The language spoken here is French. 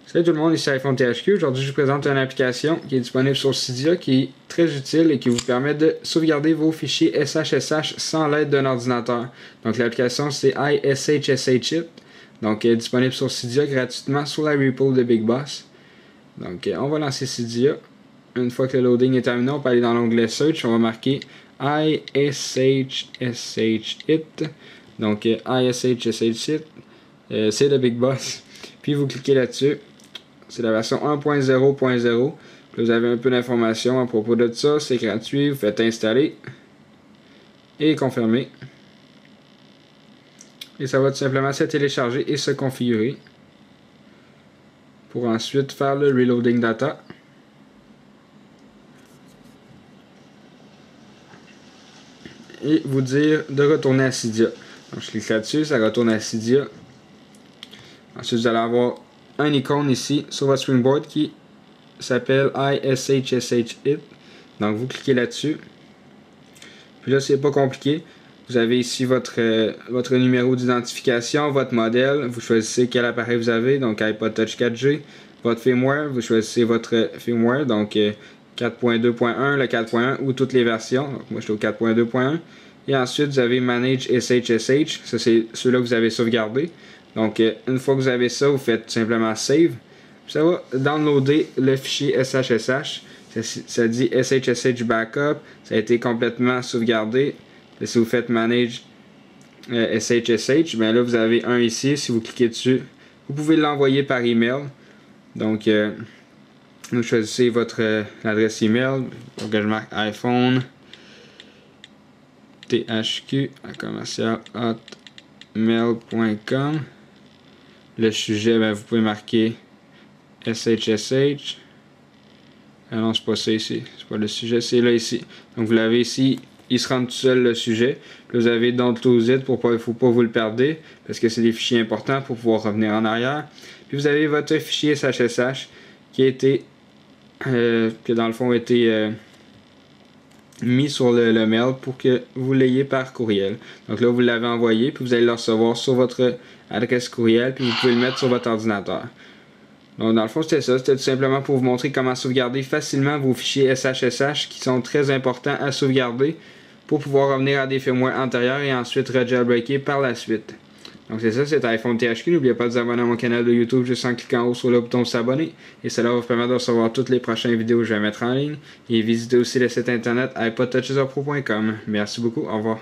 Salut tout le monde, ici iPhone THQ. Aujourd'hui, je vous présente une application qui est disponible sur Cydia qui est très utile et qui vous permet de sauvegarder vos fichiers SHSH sans l'aide d'un ordinateur. Donc l'application c'est iSHSHit. Donc elle est disponible sur Cydia gratuitement sur la repo de Big Boss. Donc on va lancer Cydia. Une fois que le loading est terminé, on peut aller dans l'onglet Search. On va marquer iSHSHit. Donc iSHSHit, c'est de Big Boss. Puis vous cliquez là-dessus. C'est la version 1.0.0. Vous avez un peu d'informations à propos de ça. C'est gratuit. Vous faites installer. Et confirmer. Et ça va tout simplement se télécharger et se configurer. Pour ensuite faire le reloading data. Et vous dire de retourner à Cydia. Donc je clique là-dessus. Ça retourne à Cydia. Ensuite vous allez avoir un icône ici sur votre Springboard qui s'appelle iSHSHit. Donc vous cliquez là-dessus. Puis là c'est pas compliqué. Vous avez ici votre numéro d'identification, votre modèle. Vous choisissez quel appareil vous avez. Donc iPod Touch 4G. Votre firmware. Vous choisissez votre firmware. Donc 4.2.1, le 4.1 ou toutes les versions. Donc moi je suis au 4.2.1. Et ensuite vous avez Manage SHSH. Ça c'est ceux-là que vous avez sauvegardé. Donc, une fois que vous avez ça, vous faites simplement Save. Ça va downloader le fichier SHSH. Ça dit SHSH Backup. Ça a été complètement sauvegardé. Et si vous faites Manage SHSH, bien là, vous avez un ici. Si vous cliquez dessus, vous pouvez l'envoyer par email. Donc, vous choisissez votre adresse email. Donc, je marque iPhone THQ @hotmail.com. Le sujet, ben, vous pouvez marquer SHSH. Ah non, c'est pas ça ici. C'est pas le sujet, c'est là ici. Donc vous l'avez ici, il se rend tout seul le sujet. Puis vous avez Don't Lose It pour pas, il faut pas vous le perdre. Parce que c'est des fichiers importants pour pouvoir revenir en arrière. Puis vous avez votre fichier SHSH qui a été, que dans le fond a été mis sur le mail pour que vous l'ayez par courriel. Donc là, vous l'avez envoyé, puis vous allez le recevoir sur votre adresse courriel, puis vous pouvez le mettre sur votre ordinateur. Donc dans le fond, c'était ça. C'était tout simplement pour vous montrer comment sauvegarder facilement vos fichiers SHSH qui sont très importants à sauvegarder pour pouvoir revenir à des firmwares antérieurs et ensuite rejailbreaker par la suite. Donc c'est ça, c'est iPhone THQ. N'oubliez pas de vous abonner à mon canal de YouTube juste en cliquant en haut sur le bouton s'abonner. Et cela va vous permettre de recevoir toutes les prochaines vidéos que je vais mettre en ligne. Et visitez aussi le site internet iPodTouchersPro.com. Merci beaucoup, au revoir.